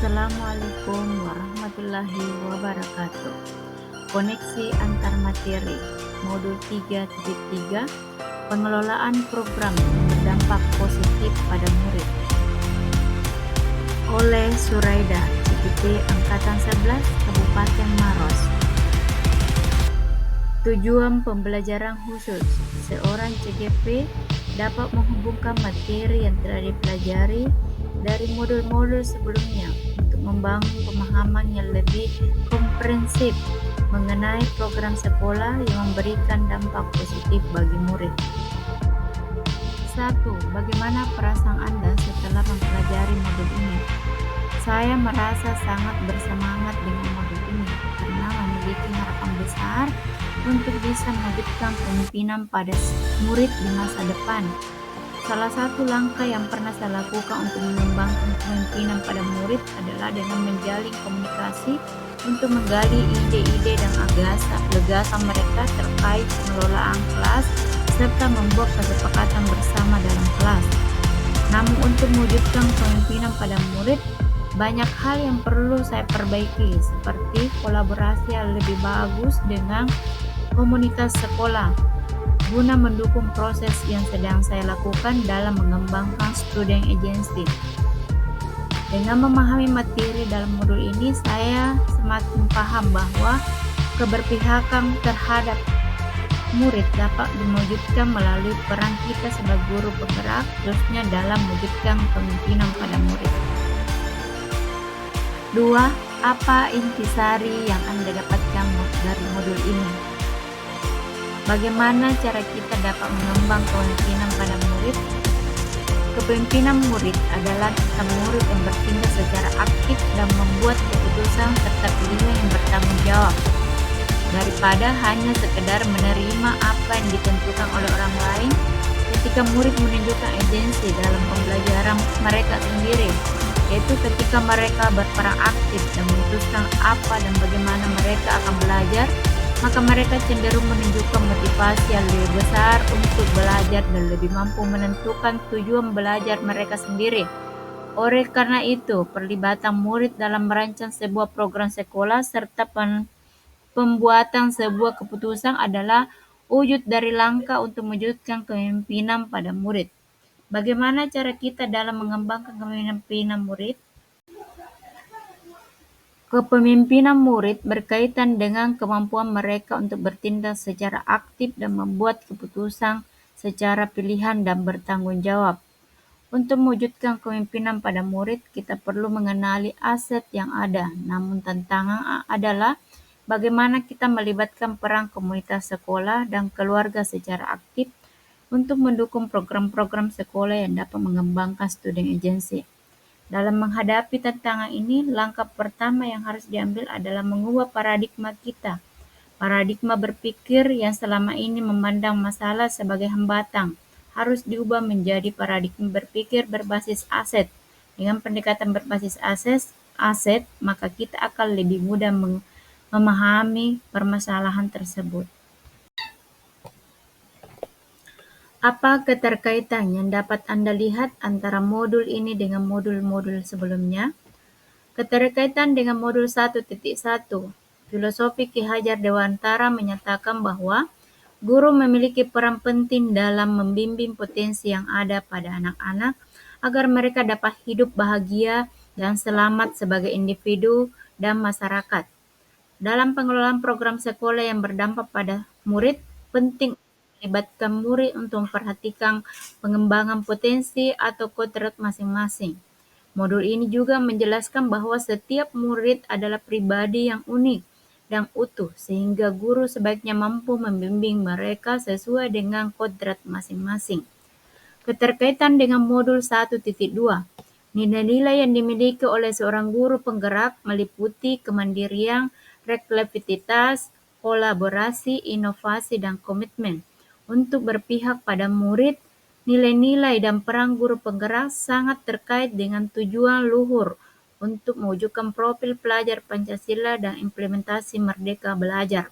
Assalamualaikum warahmatullahi wabarakatuh. Koneksi antar materi, modul 3.3, pengelolaan program yang berdampak positif pada murid. Oleh Suraida, CPT Angkatan 11, Kabupaten Maros. Tujuan pembelajaran khusus, seorang CGP dapat menghubungkan materi yang telah dipelajari dari modul-modul sebelumnya untuk membangun pemahaman yang lebih komprehensif mengenai program sekolah yang memberikan dampak positif bagi murid. 1. Bagaimana perasaan Anda setelah mempelajari modul ini? Saya merasa sangat bersemangat dengan modul ini karena memiliki harapan besar untuk bisa mewujudkan kepemimpinan pada murid di masa depan. Salah satu langkah yang pernah saya lakukan untuk mengembangkan kepemimpinan pada murid adalah dengan menjalin komunikasi untuk menggali ide-ide dan gagasan mereka terkait pengelolaan kelas serta membuat kesepakatan bersama dalam kelas. Namun untuk mewujudkan kepemimpinan pada murid, banyak hal yang perlu saya perbaiki, seperti kolaborasi yang lebih bagus dengan komunitas sekolah guna mendukung proses yang sedang saya lakukan dalam mengembangkan student agency. Dengan memahami materi dalam modul ini, saya semakin paham bahwa keberpihakan terhadap murid dapat diwujudkan melalui peran kita sebagai guru penggerak, khususnya dalam mewujudkan kepemimpinan pada murid. 2. Apa intisari yang Anda dapatkan dari modul ini? Bagaimana cara kita dapat mengembangkan kepemimpinan pada murid? Kepemimpinan murid adalah tentang murid yang bertindak secara aktif dan membuat keputusan serta pilihan yang bertanggung jawab, daripada hanya sekedar menerima apa yang ditentukan oleh orang lain. Ketika murid menunjukkan agensi dalam pembelajaran mereka sendiri, yaitu ketika mereka berperan aktif dan memutuskan apa dan bagaimana mereka akan belajar, maka mereka cenderung menunjukkan motivasi yang lebih besar untuk belajar dan lebih mampu menentukan tujuan belajar mereka sendiri. Oleh karena itu, perlibatan murid dalam merancang sebuah program sekolah serta pembuatan sebuah keputusan adalah wujud dari langkah untuk mewujudkan kepemimpinan pada murid. Bagaimana cara kita dalam mengembangkan kepemimpinan murid? Kepemimpinan murid berkaitan dengan kemampuan mereka untuk bertindak secara aktif dan membuat keputusan secara pilihan dan bertanggung jawab. Untuk mewujudkan kepemimpinan pada murid, kita perlu mengenali aset yang ada. Namun tantangan adalah bagaimana kita melibatkan peran komunitas sekolah dan keluarga secara aktif untuk mendukung program-program sekolah yang dapat mengembangkan student agency. Dalam menghadapi tantangan ini, langkah pertama yang harus diambil adalah mengubah paradigma kita. Paradigma berpikir yang selama ini memandang masalah sebagai hambatan harus diubah menjadi paradigma berpikir berbasis aset. Dengan pendekatan berbasis aset, maka kita akan lebih mudah memahami permasalahan tersebut. Apa keterkaitan yang dapat Anda lihat antara modul ini dengan modul-modul sebelumnya? Keterkaitan dengan modul 1.1, Filosofi Ki Hajar Dewantara menyatakan bahwa guru memiliki peran penting dalam membimbing potensi yang ada pada anak-anak agar mereka dapat hidup bahagia dan selamat sebagai individu dan masyarakat. Dalam pengelolaan program sekolah yang berdampak pada murid, penting melibatkan murid untuk memperhatikan pengembangan potensi atau kodrat masing-masing. Modul ini juga menjelaskan bahwa setiap murid adalah pribadi yang unik dan utuh, sehingga guru sebaiknya mampu membimbing mereka sesuai dengan kodrat masing-masing. Keterkaitan dengan modul 1.2, nilai-nilai yang dimiliki oleh seorang guru penggerak meliputi kemandirian, refleksivitas, kolaborasi, inovasi, dan komitmen. Untuk berpihak pada murid, nilai-nilai dan peran guru penggerak sangat terkait dengan tujuan luhur untuk mewujudkan profil pelajar Pancasila dan implementasi Merdeka Belajar.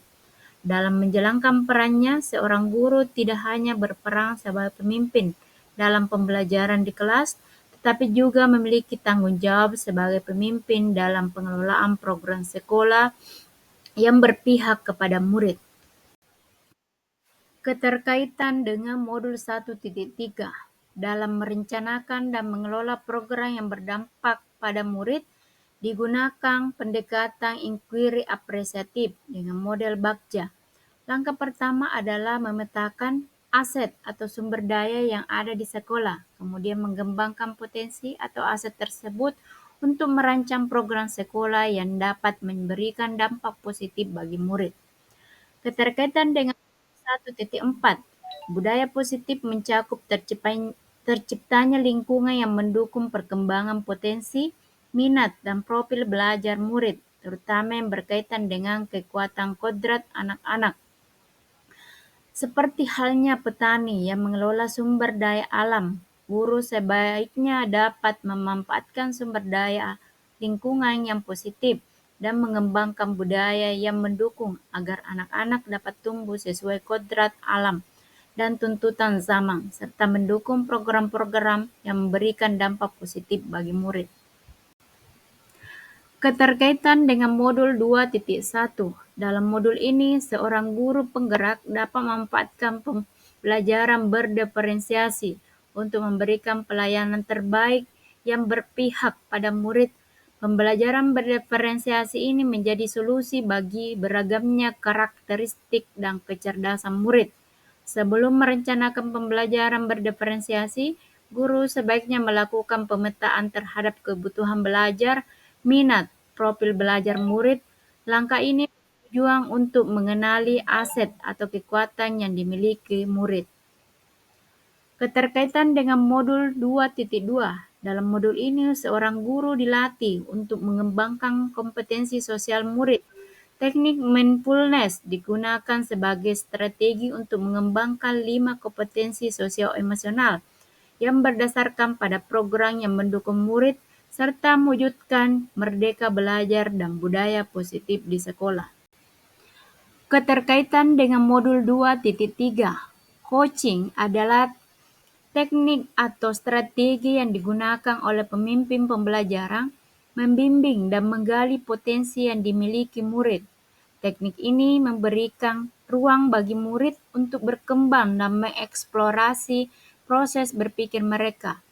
Dalam menjalankan perannya, seorang guru tidak hanya berperan sebagai pemimpin dalam pembelajaran di kelas, tapi juga memiliki tanggung jawab sebagai pemimpin dalam pengelolaan program sekolah yang berpihak kepada murid. Keterkaitan dengan modul 1.3 dalam merencanakan dan mengelola program yang berdampak pada murid, digunakan pendekatan inquiry apresiatif dengan model Bagja. Langkah pertama adalah memetakan aset atau sumber daya yang ada di sekolah, kemudian mengembangkan potensi atau aset tersebut untuk merancang program sekolah yang dapat memberikan dampak positif bagi murid. Keterkaitan dengan 1.4, budaya positif mencakup terciptanya lingkungan yang mendukung perkembangan potensi, minat, dan profil belajar murid, terutama yang berkaitan dengan kekuatan kodrat anak-anak. Seperti halnya petani yang mengelola sumber daya alam, guru sebaiknya dapat memanfaatkan sumber daya lingkungan yang positif dan mengembangkan budaya yang mendukung agar anak-anak dapat tumbuh sesuai kodrat alam dan tuntutan zaman, serta mendukung program-program yang memberikan dampak positif bagi murid. Keterkaitan dengan modul 2.1. Dalam modul ini, seorang guru penggerak dapat memanfaatkan pembelajaran berdiferensiasi untuk memberikan pelayanan terbaik yang berpihak pada murid. Pembelajaran berdiferensiasi ini menjadi solusi bagi beragamnya karakteristik dan kecerdasan murid. Sebelum merencanakan pembelajaran berdiferensiasi, guru sebaiknya melakukan pemetaan terhadap kebutuhan belajar, minat, profil belajar murid. Langkah ini bertujuan untuk mengenali aset atau kekuatan yang dimiliki murid. Keterkaitan dengan modul 2.2. Dalam modul ini, seorang guru dilatih untuk mengembangkan kompetensi sosial murid. Teknik mindfulness digunakan sebagai strategi untuk mengembangkan 5 kompetensi sosio-emosional yang berdasarkan pada program yang mendukung murid serta mewujudkan merdeka belajar dan budaya positif di sekolah. Keterkaitan dengan modul 2.3. Coaching adalah teknik atau strategi yang digunakan oleh pemimpin pembelajaran membimbing dan menggali potensi yang dimiliki murid. Teknik ini memberikan ruang bagi murid untuk berkembang dan mengeksplorasi proses berpikir mereka.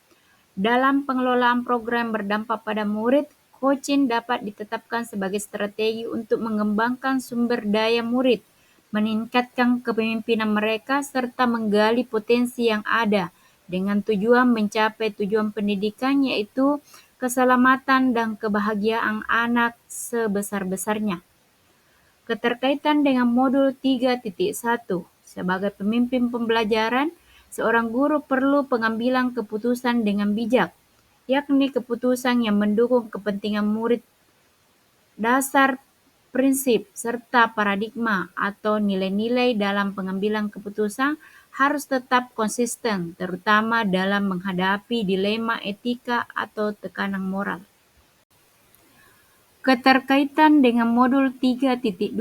Dalam pengelolaan program berdampak pada murid, coaching dapat ditetapkan sebagai strategi untuk mengembangkan sumber daya murid, meningkatkan kepemimpinan mereka, serta menggali potensi yang ada dengan tujuan mencapai tujuan pendidikan yaitu keselamatan dan kebahagiaan anak sebesar-besarnya. Keterkaitan dengan modul 3.1. Sebagai pemimpin pembelajaran, seorang guru perlu pengambilan keputusan dengan bijak, yakni keputusan yang mendukung kepentingan murid. Dasar, prinsip, serta paradigma atau nilai-nilai dalam pengambilan keputusan harus tetap konsisten, terutama dalam menghadapi dilema etika atau tekanan moral. Keterkaitan dengan modul 3.2.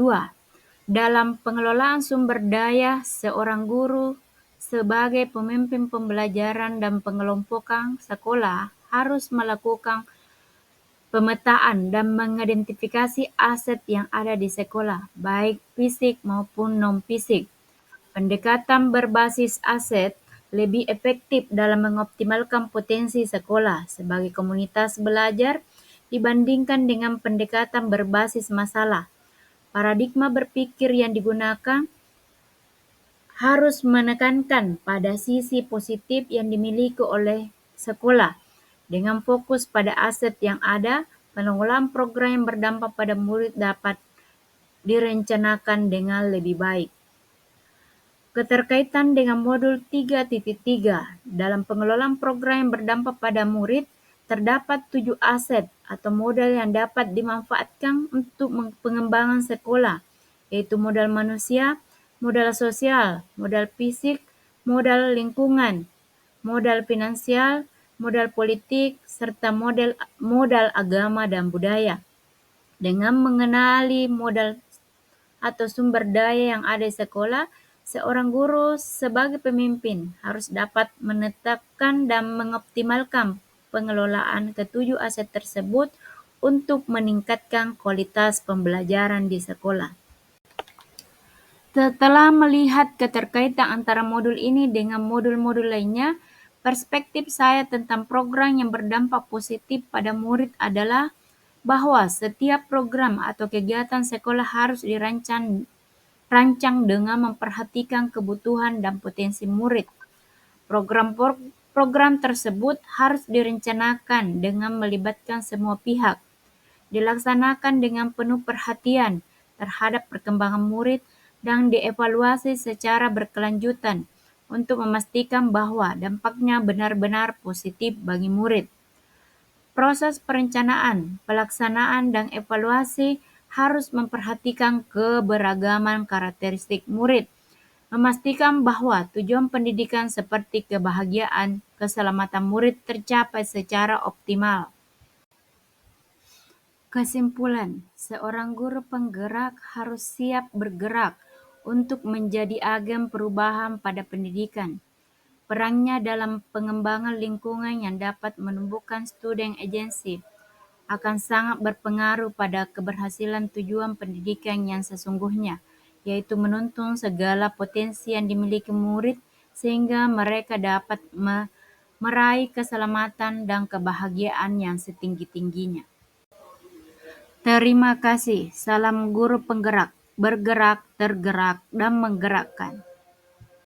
Dalam pengelolaan sumber daya, seorang guru sebagai pemimpin pembelajaran dan pengelompokan sekolah harus melakukan pemetaan dan mengidentifikasi aset yang ada di sekolah, baik fisik maupun non-fisik. Pendekatan berbasis aset lebih efektif dalam mengoptimalkan potensi sekolah sebagai komunitas belajar dibandingkan dengan pendekatan berbasis masalah. Paradigma berpikir yang digunakan harus menekankan pada sisi positif yang dimiliki oleh sekolah. Dengan fokus pada aset yang ada, pengelolaan program yang berdampak pada murid dapat direncanakan dengan lebih baik. Keterkaitan dengan modul 3.3. Dalam pengelolaan program yang berdampak pada murid, terdapat 7 aset atau modal yang dapat dimanfaatkan untuk pengembangan sekolah, yaitu modal manusia, modal sosial, modal fisik, modal lingkungan, modal finansial, modal politik, serta modal agama dan budaya. Dengan mengenali modal atau sumber daya yang ada di sekolah, seorang guru sebagai pemimpin harus dapat menetapkan dan mengoptimalkan pengelolaan ketujuh aset tersebut untuk meningkatkan kualitas pembelajaran di sekolah. Setelah melihat keterkaitan antara modul ini dengan modul-modul lainnya, perspektif saya tentang program yang berdampak positif pada murid adalah bahwa setiap program atau kegiatan sekolah harus dirancang dengan memperhatikan kebutuhan dan potensi murid. Program tersebut harus direncanakan dengan melibatkan semua pihak, dilaksanakan dengan penuh perhatian terhadap perkembangan murid, dan dievaluasi secara berkelanjutan untuk memastikan bahwa dampaknya benar-benar positif bagi murid. Proses perencanaan, pelaksanaan, dan evaluasi harus memperhatikan keberagaman karakteristik murid, memastikan bahwa tujuan pendidikan seperti kebahagiaan, keselamatan murid tercapai secara optimal. Kesimpulan, seorang guru penggerak harus siap bergerak untuk menjadi agen perubahan pada pendidikan. Perannya dalam pengembangan lingkungan yang dapat menumbuhkan student agency akan sangat berpengaruh pada keberhasilan tujuan pendidikan yang sesungguhnya, yaitu menuntun segala potensi yang dimiliki murid sehingga mereka dapat meraih keselamatan dan kebahagiaan yang setinggi-tingginya. Terima kasih. Salam guru penggerak, bergerak, tergerak, dan menggerakkan.